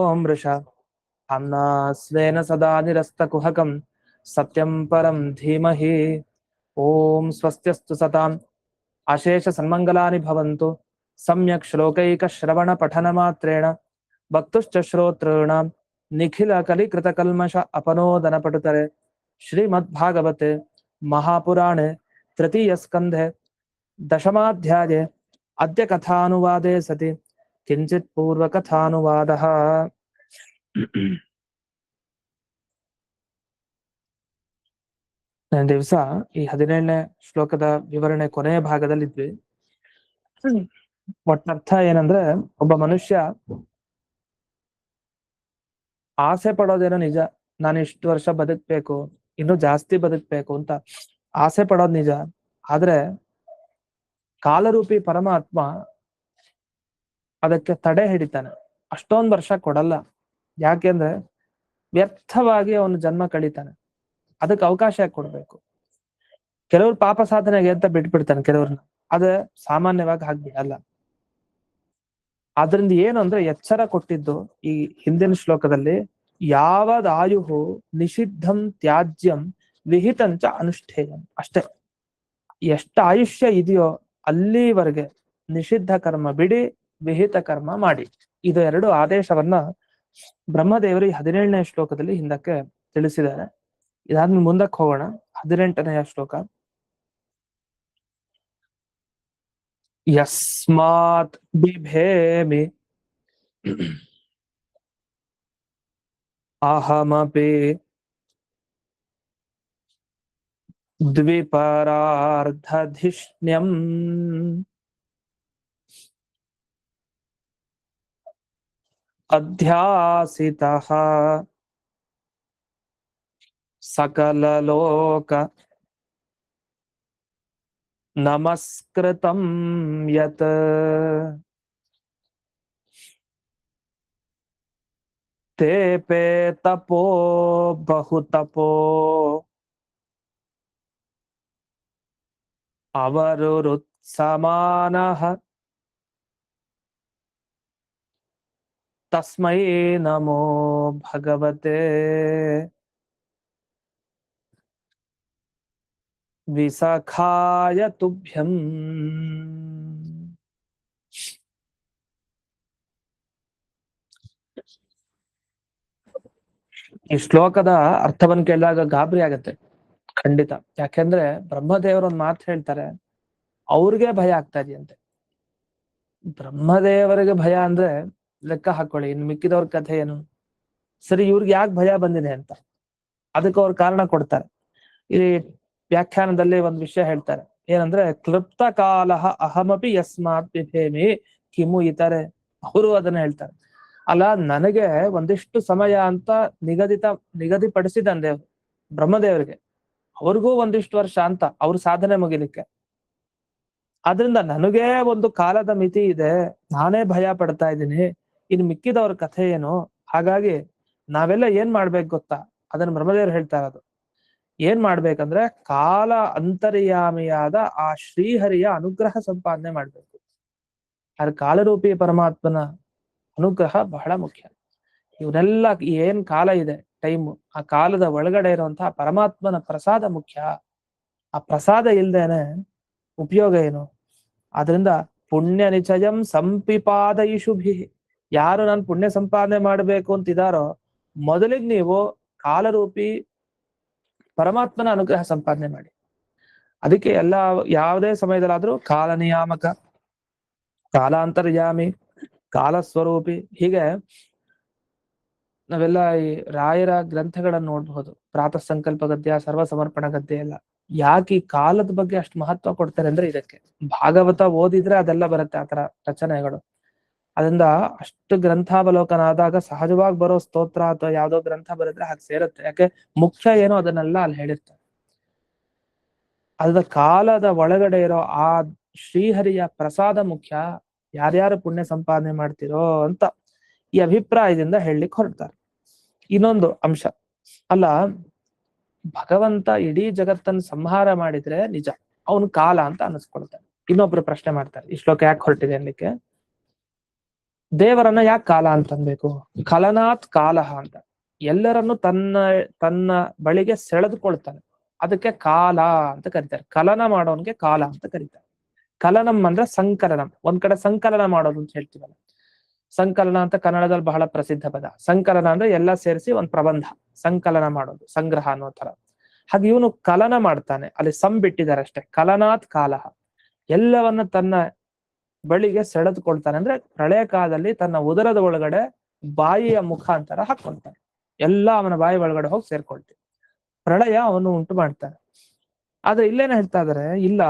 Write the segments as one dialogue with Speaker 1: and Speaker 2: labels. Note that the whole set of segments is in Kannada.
Speaker 1: ओम वृषा अन्ना स्वेन सदा निरस्तकुहकं सत्यं परं धीमहि। ओम स्वस्त्यस्तु सताम् अशेष सन्मंगलानि भवन्तु। सम्यक् श्लोकैक श्रवण पठन मात्रेण भक्तुश्च श्रोतॄणां निखिल कलिकृत कल्मष अपनोदन पटुतरे श्रीमद्भागवते महापुराणे तृतीय स्कंधे दशमाध्याये अद्य कथानुवादे सति किंचित् पूर्व कथानुवादः। ದಿವಸ ಈ 17ನೇ ಶ್ಲೋಕದ ವಿವರಣೆ ಕೊನೆಯ ಭಾಗದಲ್ಲಿದ್ವಿ. ಒಟ್ಟರ್ಥ ಏನಂದ್ರೆ, ಒಬ್ಬ ಮನುಷ್ಯ ಆಸೆ ಪಡೋದೇನೋ ನಿಜ, ನಾನು ಇಷ್ಟು ವರ್ಷ ಬದುಕ್ಬೇಕು, ಇನ್ನು ಜಾಸ್ತಿ ಬದುಕ್ಬೇಕು ಅಂತ ಆಸೆ ಪಡೋದು ನಿಜ. ಆದ್ರೆ ಕಾಲರೂಪಿ ಪರಮಾತ್ಮ ಅದಕ್ಕೆ ತಡೆ ಹಿಡಿತಾನೆ, ಅಷ್ಟೊಂದು ವರ್ಷ ಕೊಡಲ್ಲ. ಯಾಕೆಂದ್ರೆ ವ್ಯರ್ಥವಾಗಿ ಅವನು ಜನ್ಮ ಕಳೀತಾನೆ, ಅದಕ್ಕೆ ಅವಕಾಶ ಕೊಡ್ಬೇಕು. ಕೆಲವ್ರು ಪಾಪ ಸಾಧನೆಗೆ ಅಂತ ಬಿಟ್ಬಿಡ್ತಾನೆ ಕೆಲವ್ರನ್ನ, ಅದೇ ಸಾಮಾನ್ಯವಾಗಿ ಹಾಕ್ಬಿಡಲ್ಲ. ಆದ್ರಿಂದ ಏನು ಅಂದ್ರೆ ಎಚ್ಚರ ಕೊಟ್ಟಿದ್ದು ಈ ಹಿಂದಿನ ಶ್ಲೋಕದಲ್ಲಿ, ಯಾವದಾಯುಹು ನಿಷಿದ್ಧಂ ತ್ಯಾಜ್ಯಂ ವಿಹಿತಂಚ ಅನುಷ್ಠೇಯಂ. ಅಷ್ಟೇ, ಎಷ್ಟು ಆಯುಷ್ಯ ಇದೆಯೋ ಅಲ್ಲಿವರೆಗೆ ನಿಷಿದ್ಧ ಕರ್ಮ ಬಿಡಿ, ವಿಹಿತ ಕರ್ಮ ಮಾಡಿ. ಇದು ಎರಡು ಆದೇಶವನ್ನ ಬ್ರಹ್ಮದೇವರು ಈ 17ನೇ ಶ್ಲೋಕದಲ್ಲಿ ಹಿಂದಕ್ಕೆ ತಿಳಿಸಿದ್ದಾರೆ. ಇದಾದ್ಮೇಲೆ ಮುಂದಕ್ಕೆ ಹೋಗೋಣ. 18ನೆಯ ಶ್ಲೋಕ. ಯಸ್ಮಾತ್ ಬಿಭೇಮಿ ಅಹಮಪಿ ದ್ವಿಪರಾರ್ಧಧಿಷ್ಣ್ಯಂ ಅಧ್ಯಾಸಿತಃ ಸಕಲಲೋಕ ನಮಸ್ಕೃತಂ ಯತ್ ತೇಪೇ ತಪೋ ಬಹುತಪೋ ಅವರುರುತ್ಸಮಾನಃ ತಸ್ಮೈ ನಮೋ ಭಗವತೆ ವಿಸಖಾಯ ತುಭ್ಯಂ. ಈ ಶ್ಲೋಕದ ಅರ್ಥವನ್ನು ಕೇಳಿದಾಗ ಗಾಬರಿ ಆಗತ್ತೆ ಖಂಡಿತ. ಯಾಕೆಂದ್ರೆ ಬ್ರಹ್ಮದೇವರು ಒಂದ್ ಮಾತು ಹೇಳ್ತಾರೆ, ಅವ್ರಿಗೆ ಭಯ ಆಗ್ತಾ ಇದೆಯಂತೆ. ಬ್ರಹ್ಮದೇವರಿಗೆ ಭಯ ಅಂದ್ರೆ ಲೆಕ್ಕ ಹಾಕೊಳ್ಳಿ, ಇನ್ನು ಮಿಕ್ಕಿದವ್ರ ಕಥೆ ಏನು. ಸರಿ, ಇವ್ರಿಗೆ ಯಾಕೆ ಭಯ ಬಂದಿದೆ ಅಂತ ಅದಕ್ಕೆ ಅವ್ರ ಕಾರಣ ಕೊಡ್ತಾರೆ. ಈ ವ್ಯಾಖ್ಯಾನದಲ್ಲಿ ಒಂದ್ ವಿಷಯ ಹೇಳ್ತಾರೆ, ಏನಂದ್ರೆ ಕ್ಲೃಪ್ತ ಕಾಲ ಅಹಮಪಿ ಯಸ್ಮಾತ್ ಬಿಭೇಮಿ ಕಿಮು ಇತರೆ. ಅವರು ಅದನ್ನ ಹೇಳ್ತಾರೆ, ಅಲ್ಲ ನನಗೆ ಒಂದಿಷ್ಟು ಸಮಯ ಅಂತ ನಿಗದಿಪಡಿಸಿದಂದೆ ದೇವ್ರು ಬ್ರಹ್ಮದೇವರಿಗೆ, ಅವ್ರಿಗೂ ಒಂದಿಷ್ಟು ವರ್ಷ ಅಂತ ಅವ್ರ ಸಾಧನೆ ಮುಗಿಲಿಕ್ಕೆ. ಆದ್ರಿಂದ ನನಗೇ ಒಂದು ಕಾಲದ ಮಿತಿ ಇದೆ, ನಾನೇ ಭಯ ಪಡ್ತಾ ಇದ್ದೀನಿ, ಇನ್ನು ಮಿಕ್ಕಿದವ್ರ ಕಥೆ ಏನು. ಹಾಗಾಗಿ ನಾವೆಲ್ಲ ಏನ್ ಮಾಡ್ಬೇಕು ಗೊತ್ತಾ, ಅದನ್ನ ಬ್ರಹ್ಮದೇವರು ಹೇಳ್ತಾ ಇರೋದು. ಏನ್ ಮಾಡ್ಬೇಕಂದ್ರೆ ಕಾಲ ಅಂತರ್ಯಾಮಿಯಾದ ಆ ಶ್ರೀಹರಿಯ ಅನುಗ್ರಹ ಸಂಪಾದನೆ ಮಾಡ್ಬೇಕು. ಆದ್ರೆ ಕಾಲರೂಪಿ ಪರಮಾತ್ಮನ ಅನುಗ್ರಹ ಬಹಳ ಮುಖ್ಯ. ಇವರೆಲ್ಲ ಏನ್ ಕಾಲ ಇದೆ ಟೈಮು, ಆ ಕಾಲದ ಒಳಗಡೆ ಇರುವಂತಹ ಪರಮಾತ್ಮನ ಪ್ರಸಾದ ಮುಖ್ಯ. ಆ ಪ್ರಸಾದ ಇಲ್ದೇನೆ ಉಪಯೋಗ ಏನು. ಆದ್ರಿಂದ ಪುಣ್ಯ ನಿಚಯಂ ಸಂಪಿಪಾದಯಿಷುಭಿ. ಯಾರು ನಾನು ಪುಣ್ಯ ಸಂಪಾದನೆ ಮಾಡ್ಬೇಕು ಅಂತಿದಾರೋ, ಮೊದಲಿಗೆ ನೀವು ಕಾಲರೂಪಿ ಪರಮಾತ್ಮನ ಅನುಗ್ರಹ ಸಂಪಾದನೆ ಮಾಡಿ. ಅದಕ್ಕೆ ಎಲ್ಲ ಯಾವುದೇ ಸಮಯದಲ್ಲಾದ್ರೂ ಕಾಲ ನಿಯಾಮಕ, ಕಾಲಾಂತರ್ಯಾಮಿ, ಕಾಲಸ್ವರೂಪಿ, ಹೀಗೆ ನಾವೆಲ್ಲ ಈ ರಾಯರ ಗ್ರಂಥಗಳನ್ನ ನೋಡ್ಬಹುದು. ಪ್ರಾತಃ ಸಂಕಲ್ಪ ಗದ್ಯ, ಸರ್ವ ಸಮರ್ಪಣ ಗದ್ಯ ಎಲ್ಲ. ಯಾಕೆ ಈ ಕಾಲದ ಬಗ್ಗೆ ಅಷ್ಟು ಮಹತ್ವ ಕೊಡ್ತಾರೆ ಅಂದ್ರೆ ಇದಕ್ಕೆ. ಭಾಗವತ ಓದಿದ್ರೆ ಅದೆಲ್ಲ ಬರುತ್ತೆ, ಆತರ ರಚನೆಗಳು. ಅದರಿಂದ ಅಷ್ಟು ಗ್ರಂಥಾವಲೋಕನ ಆದಾಗ ಸಹಜವಾಗಿ ಬರೋ ಸ್ತೋತ್ರ ಅಥವಾ ಯಾವ್ದೋ ಗ್ರಂಥ ಬರೆದ್ರೆ ಹಾಗೆ ಸೇರುತ್ತೆ. ಯಾಕೆ ಮುಖ್ಯ ಏನೋ ಅದನ್ನೆಲ್ಲ ಅಲ್ಲಿ ಹೇಳಿರ್ತಾರೆ. ಅದ ಕಾಲದ ಒಳಗಡೆ ಇರೋ ಆ ಶ್ರೀಹರಿಯ ಪ್ರಸಾದ ಮುಖ್ಯ. ಯಾರ್ಯಾರು ಪುಣ್ಯ ಸಂಪಾದನೆ ಮಾಡ್ತಿರೋ ಅಂತ ಈ ಅಭಿಪ್ರಾಯದಿಂದ ಹೇಳಲಿಕ್ಕೆ ಹೊರಡ್ತಾರೆ. ಇನ್ನೊಂದು ಅಂಶ, ಅಲ್ಲ ಭಗವಂತ ಇಡೀ ಜಗತ್ತನ್ನು ಸಂಹಾರ ಮಾಡಿದ್ರೆ ನಿಜ, ಅವನು ಕಾಲ ಅಂತ ಅನಿಸ್ಕೊಳ್ತಾನೆ. ಇನ್ನೊಬ್ರು ಪ್ರಶ್ನೆ ಮಾಡ್ತಾರೆ, ಈ ಶ್ಲೋಕ ಯಾಕೆ ಹೊರಟಿದೆ ಅನ್ಲಿಕ್ಕೆ. ದೇವರನ್ನ ಯಾಕೆ ಕಾಲ ಅಂತ ಅನ್ಬೇಕು? ಕಲನಾತ್ ಕಾಲಹ ಅಂತ, ಎಲ್ಲರನ್ನು ತನ್ನ ತನ್ನ ಬಳಿಗೆ ಸೆಳೆದುಕೊಳ್ತಾನೆ, ಅದಕ್ಕೆ ಕಾಲ ಅಂತ ಕರೀತಾರೆ. ಕಲನ ಮಾಡೋನ್ಗೆ ಕಾಲ ಅಂತ ಕರೀತಾರೆ. ಕಲನಂ ಅಂದ್ರೆ ಸಂಕಲನಂ, ಒಂದ್ ಕಡೆ ಸಂಕಲನ ಮಾಡೋದು ಅಂತ ಹೇಳ್ತೀವಲ್ಲ, ಸಂಕಲನ ಅಂತ ಕನ್ನಡದಲ್ಲಿ ಬಹಳ ಪ್ರಸಿದ್ಧ ಪದ. ಸಂಕಲನ ಅಂದ್ರೆ ಎಲ್ಲ ಸೇರಿಸಿ ಒಂದ್ ಪ್ರಬಂಧ, ಸಂಕಲನ ಮಾಡೋದು, ಸಂಗ್ರಹ ಅನ್ನೋ ತರ. ಹಾಗೆ ಇವನು ಕಲನ ಮಾಡ್ತಾನೆ, ಅಲ್ಲಿ ಸಂ ಬಿಟ್ಟಿದ್ದಾರೆ ಅಷ್ಟೇ. ಕಲನಾತ್ ಕಾಲಹ, ಎಲ್ಲವನ್ನ ತನ್ನ ಬಳಿಗೆ ಸೆಳೆದುಕೊಳ್ತಾನೆ ಅಂದ್ರೆ ಪ್ರಳಯ ಕಾಲದಲ್ಲಿ ತನ್ನ ಉದರದ ಒಳಗಡೆ ಬಾಯಿಯ ಮುಖಾಂತರ ಹಾಕೊಳ್ತಾನೆ, ಎಲ್ಲ ಅವನ ಬಾಯಿ ಒಳಗಡೆ ಹೋಗಿ ಸೇರ್ಕೊಳ್ತೀವಿ. ಪ್ರಳಯ ಅವನು ಉಂಟು ಮಾಡ್ತಾನೆ. ಆದ್ರೆ ಇಲ್ಲೇನ ಹೇಳ್ತಾ ಇದಾರೆ, ಇಲ್ಲ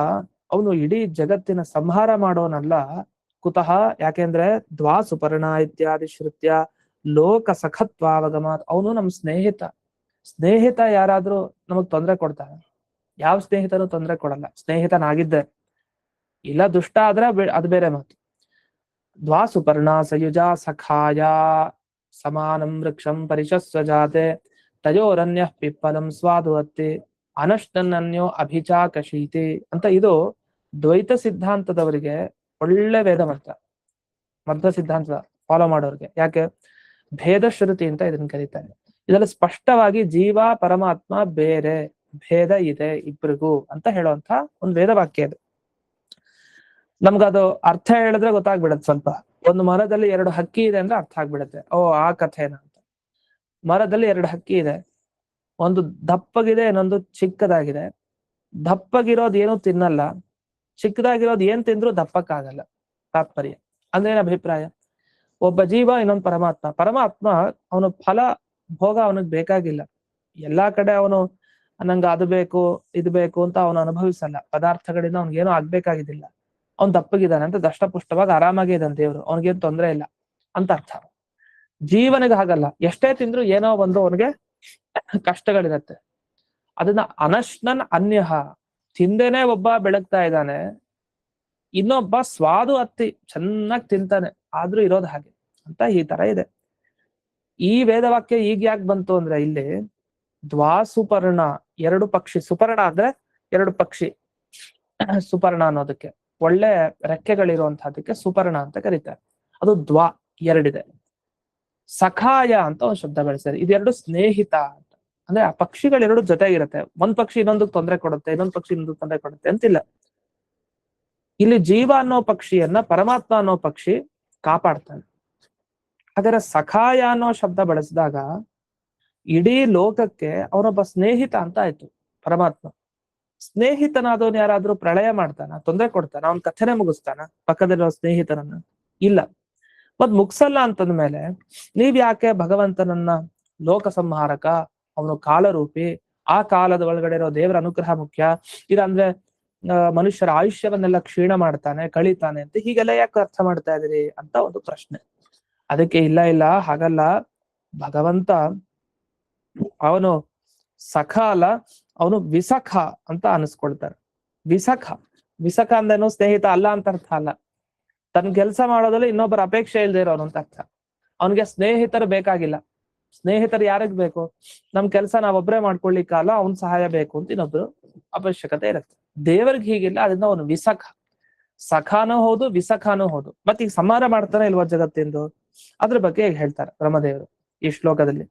Speaker 1: ಅವನು ಇಡೀ ಜಗತ್ತಿನ ಸಂಹಾರ ಮಾಡೋನಲ್ಲ. ಕುತಃ? ಯಾಕೆಂದ್ರೆ ದ್ವಾ ಸುಪರ್ಣ ಇತ್ಯಾದಿ ಶ್ರುತ್ಯ ಲೋಕ ಸಖತ್ವಾವಗಮಾತ್, ಅವನು ನಮ್ ಸ್ನೇಹಿತ. ಸ್ನೇಹಿತ ಯಾರಾದ್ರೂ ನಮಗ್ ತೊಂದರೆ ಕೊಡ್ತಾನೆ? ಯಾವ ಸ್ನೇಹಿತನು ತೊಂದರೆ ಕೊಡಲ್ಲ, ಸ್ನೇಹಿತನಾಗಿದ್ದೆ. ಇಲ್ಲ ದುಷ್ಟ ಆದ್ರೆ ಅದು ಬೇರೆ ಮಾತು. ದ್ವಾ ಸುಪರ್ಣ ಸಯುಜಾ ಸಖಾಯ ಸಮಾನಂ ವೃಕ್ಷಂ ಪರಿಶಸ್ವಜಾತೆ ತಯೋರನ್ಯ ಪಿಪ್ಪಲಂ ಸ್ವಾದುವತ್ತಿ ಅನಷ್ಟನ್ನನ್ಯೋ ಅಭಿಚಾಕಶೀತಿ ಅಂತ. ಇದು ದ್ವೈತ ಸಿದ್ಧಾಂತದವರಿಗೆ ಒಳ್ಳೆ ವೇದ ಮಂತ್ರ, ಮಧ್ವ ಸಿದ್ಧಾಂತ ಫಾಲೋ ಮಾಡೋರ್ಗೆ. ಯಾಕೆ? ಭೇದ ಶ್ರುತಿ ಅಂತ ಇದನ್ನ ಕರೀತಾರೆ. ಇದರಲ್ಲಿ ಸ್ಪಷ್ಟವಾಗಿ ಜೀವ ಪರಮಾತ್ಮ ಬೇರೆ, ಭೇದ ಇದೆ ಇಬ್ರಿಗೂ ಅಂತ ಹೇಳುವಂತ ಒಂದು ವೇದ ವಾಕ್ಯ ಇದು. ನಮ್ಗದು ಅರ್ಥ ಹೇಳಿದ್ರೆ ಗೊತ್ತಾಗ್ಬಿಡತ್ತೆ ಸ್ವಲ್ಪ. ಒಂದು ಮರದಲ್ಲಿ 2 ಹಕ್ಕಿ ಇದೆ ಅಂದ್ರೆ ಅರ್ಥ ಆಗ್ಬಿಡತ್ತೆ, ಓ ಆ ಕಥೆನ ಅಂತ. ಮರದಲ್ಲಿ 2 ಹಕ್ಕಿ ಇದೆ, ಒಂದು ದಪ್ಪಗಿದೆ, ಇನ್ನೊಂದು ಚಿಕ್ಕದಾಗಿದೆ. ದಪ್ಪಗಿರೋದು ಏನು ತಿನ್ನಲ್ಲ, ಚಿಕ್ಕದಾಗಿರೋದು ಏನ್ ತಿಂದ್ರು ದಪ್ಪಕ್ಕಾಗಲ್ಲ. ತಾತ್ಪರ್ಯ ಅಂದ್ರೆ ಏನ್ ಅಭಿಪ್ರಾಯ? ಒಬ್ಬ ಜೀವ, ಇನ್ನೊಂದು ಪರಮಾತ್ಮ. ಪರಮಾತ್ಮ ಅವನು ಫಲ ಭೋಗ ಅವನಿಗೆ ಬೇಕಾಗಿಲ್ಲ. ಎಲ್ಲಾ ಕಡೆ ಅವನು ನಂಗೆ ಅದು ಬೇಕು ಇದು ಬೇಕು ಅಂತ ಅವನು ಅನುಭವಿಸಲ್ಲ. ಪದಾರ್ಥಗಳಿಂದ ಅವ್ನಿಗೇನು ಆಗ್ಬೇಕಾಗಿದ್ದಿಲ್ಲ. ಅವ್ನ್ ದಪ್ಪಗಿದ್ದಾನೆ ಅಂತ ದಷ್ಟಪುಷ್ಟವಾಗಿ ಆರಾಮಾಗಿ ಇದ್ದಾನೆ ದೇವ್ರು, ಅವ್ನಿಗೇನು ತೊಂದರೆ ಇಲ್ಲ ಅಂತ ಅರ್ಥ. ಜೀವನಿಗೆ ಹಾಗಲ್ಲ, ಎಷ್ಟೇ ತಿಂದ್ರು ಏನೋ ಒಂದು ಅವನಿಗೆ ಕಷ್ಟಗಳಿರತ್ತೆ. ಅದನ್ನ ಅನಶ್ನನ್ ಅನ್ಯಹ, ತಿಂದೇನೆ ಒಬ್ಬ ಬೆಳಗ್ತಾ ಇದ್ದಾನೆ, ಇನ್ನೊಬ್ಬ ಸ್ವಾದು ಹತ್ತಿ ಚೆನ್ನಾಗಿ ತಿಂತಾನೆ, ಆದ್ರೂ ಇರೋದು ಹಾಗೆ ಅಂತ. ಈ ತರ ಇದೆ. ಈ ವೇದವಾಕ್ಯ ಈಗ ಯಾಕೆ ಬಂತು ಅಂದ್ರೆ, ಇಲ್ಲಿ ದ್ವಾ ಸುಪರ್ಣ, 2 ಪಕ್ಷಿ. ಸುಪರ್ಣ ಅಂದ್ರೆ 2 ಪಕ್ಷಿ, ಸುಪರ್ಣ ಅನ್ನೋದಕ್ಕೆ ಒಳ್ಳೆ ರೆಕ್ಕೆಗಳಿರುವಂತಹದಕ್ಕೆ ಸುಪರ್ಣ ಅಂತ ಕರೀತಾರೆ. ಅದು ದ್ವಾ, 2 ಇದೆ. ಸಖಾಯ ಅಂತ ಒಂದು ಶಬ್ದ ಬಳಸ್ತಾರೆ, ಇದೆರಡು ಸ್ನೇಹಿತ ಅಂತ. ಅಂದ್ರೆ ಆ ಪಕ್ಷಿಗಳೆರಡು ಜೊತೆಗಿರುತ್ತೆ. ಒಂದ್ ಪಕ್ಷಿ ಇನ್ನೊಂದಕ್ಕೆ ತೊಂದರೆ ಕೊಡುತ್ತೆ, ಇನ್ನೊಂದ್ ಪಕ್ಷಿ ಇನ್ನೊಂದಕ್ಕೆ ತೊಂದರೆ ಕೊಡುತ್ತೆ ಅಂತಿಲ್ಲ. ಇಲ್ಲಿ ಜೀವ ಅನ್ನೋ ಪಕ್ಷಿಯನ್ನ ಪರಮಾತ್ಮ ಅನ್ನೋ ಪಕ್ಷಿ ಕಾಪಾಡ್ತಾನೆ. ಹಾಗಾದ್ರೆ ಸಖಾಯ ಅನ್ನೋ ಶಬ್ದ ಬಳಸಿದಾಗ ಇಡೀ ಲೋಕಕ್ಕೆ ಅವನೊಬ್ಬ ಸ್ನೇಹಿತ ಅಂತ ಆಯ್ತು ಪರಮಾತ್ಮ. ಸ್ನೇಹಿತನಾದವನು ಯಾರಾದ್ರೂ ಪ್ರಳಯ ಮಾಡ್ತಾನ, ತೊಂದರೆ ಕೊಡ್ತಾನ, ಅವನ್ ಕಥೆನೆ ಮುಗಿಸ್ತಾನ ಪಕ್ಕದಲ್ಲಿರೋ ಸ್ನೇಹಿತನನ್ನ? ಇಲ್ಲ. ಮತ್ ಮುಗ್ಸಲ್ಲ ಅಂತಂದ್ಮೇಲೆ ನೀವ್ ಯಾಕೆ ಭಗವಂತನನ್ನ ಲೋಕ ಸಂಹಾರಕ, ಅವನು ಕಾಲರೂಪಿ, ಆ ಕಾಲದ ಒಳಗಡೆ ಇರೋ ದೇವರ ಅನುಗ್ರಹ ಮುಖ್ಯ, ಇದಂದ್ರೆ ಮನುಷ್ಯರ ಆಯುಷ್ಯವನ್ನೆಲ್ಲ ಕ್ಷೀಣ ಮಾಡ್ತಾನೆ, ಕಳೀತಾನೆ ಅಂತ ಹೀಗೆಲ್ಲ ಯಾಕೆ ಅರ್ಥ ಮಾಡ್ತಾ ಇದೀರಿ ಅಂತ ಒಂದು ಪ್ರಶ್ನೆ. ಅದಕ್ಕೆ ಇಲ್ಲ ಇಲ್ಲ ಹಾಗಲ್ಲ, ಭಗವಂತ ಅವನು ಸಖ ಅಲ್ಲ, ಅವನು ವಿಸಖ ಅಂತ ಅನಿಸ್ಕೊಳ್ತಾರೆ. ವಿಸಖ, ವಿಸಖ ಅಂದೇನು ಸ್ನೇಹಿತ ಅಲ್ಲ ಅಂತ ಅರ್ಥ ಅಲ್ಲ. ತನ್ನ ಕೆಲಸ ಮಾಡೋದ್ರಲ್ಲಿ ಇನ್ನೊಬ್ಬರ ಅಪೇಕ್ಷೆ ಇಲ್ದೇ ಇರೋನು ಅಂತ ಅರ್ಥ. ಅವನಿಗೆ ಸ್ನೇಹಿತರು ಬೇಕಾಗಿಲ್ಲ. ಸ್ನೇಹಿತರು ಯಾರಿಗ್ ಬೇಕು? ನಮ್ ಕೆಲಸ ನಾವೊಬ್ರೇ ಮಾಡ್ಕೊಳ್ಳಿಕ್ಕಲ್ಲ, ಅವನ್ ಸಹಾಯ ಬೇಕು ಅಂತ ಇನ್ನೊಬ್ರು ಅವಶ್ಯಕತೆ ಇರುತ್ತೆ. ದೇವರಿಗೆ ಹೀಗಿಲ್ಲ, ಅದನ್ನ ಅವನು ವಿಸಖ, ಸಖಾನೂ ಹೌದು ವಿಸಖಾನೂ ಹೌದು. ಮತ್ತೆ ಈಗ ಸಂಹಾರ ಮಾಡ್ತಾನೆ ಇಲ್ವಾ ಜಗತ್ತಿಂದು, ಅದ್ರ ಬಗ್ಗೆ ಈಗ ಹೇಳ್ತಾರೆ ಬ್ರಹ್ಮದೇವರು ಈ ಶ್ಲೋಕದಲ್ಲಿ.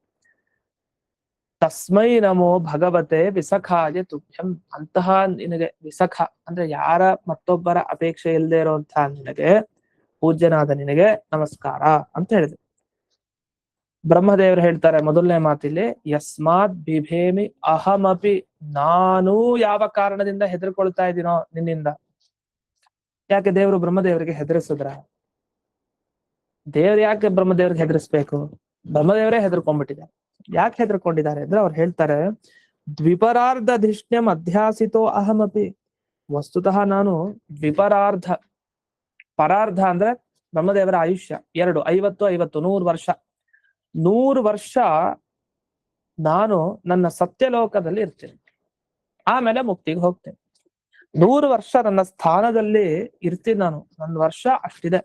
Speaker 1: ತಸ್ಮೈ ನಮೋ ಭಗವತೆ ವಿಸಖಾಯ ತುಭ್ಯಂ. ಅಂತಹ ನಿನಗೆ, ವಿಸಖ ಅಂದ್ರೆ ಯಾರ ಮತ್ತೊಬ್ಬರ ಅಪೇಕ್ಷೆ ಇಲ್ಲದೆ ಇರುವಂತಹ ನಿನಗೆ, ಪೂಜ್ಯನಾದ ನಿನಗೆ ನಮಸ್ಕಾರ ಅಂತ ಹೇಳಿದ್ರು. ಬ್ರಹ್ಮದೇವರು ಹೇಳ್ತಾರೆ ಮೊದಲನೇ ಮಾತಿಲ್ಲಿ, ಯಸ್ಮಾತ್ ಬಿಭೇಮಿ ಅಹಮಪಿ, ನಾನೂ ಯಾವ ಕಾರಣದಿಂದ ಹೆದರ್ಕೊಳ್ತಾ ಇದ್ದೀನೋ ನಿನ್ನಿಂದ. ಯಾಕೆ ದೇವರು ಬ್ರಹ್ಮದೇವರಿಗೆ ಹೆದರಿಸಿದ್ರ? ದೇವ್ರು ಯಾಕೆ ಬ್ರಹ್ಮದೇವ್ರಿಗೆ ಹೆದರಿಸ್ಬೇಕು? ಬ್ರಹ್ಮದೇವರೇ ಹೆದರ್ಕೊಂಡ್ಬಿಟ್ಟಿದ್ದಾರೆ. ಯಾಕೆ ಹೆದರ್ಕೊಂಡಿದ್ದಾರೆ ಅಂದ್ರೆ ಅವ್ರು ಹೇಳ್ತಾರೆ, ದ್ವಿಪರಾರ್ಧಧಿಷ್ಣ್ಯಂ ಅಧ್ಯಾಸಿತೋ ಅಹಮಪಿ. ವಸ್ತುತಃ ನಾನು ದ್ವಿಪರಾರ್ಧ, ಪರಾರ್ಧ ಅಂದ್ರೆ ಬ್ರಹ್ಮದೇವರ ಆಯುಷ್ಯ 2, 50, 50, 100 ವರ್ಷ. 100 ವರ್ಷ ನಾನು ನನ್ನ ಸತ್ಯಲೋಕದಲ್ಲಿ ಇರ್ತೇನೆ, ಆಮೇಲೆ ಮುಕ್ತಿಗೆ ಹೋಗ್ತೇನೆ. 100 ವರ್ಷ ನನ್ನ ಸ್ಥಾನದಲ್ಲಿ ಇರ್ತೀನಿ ನಾನು, ನನ್ನ ವರ್ಷ ಅಷ್ಟಿದೆ.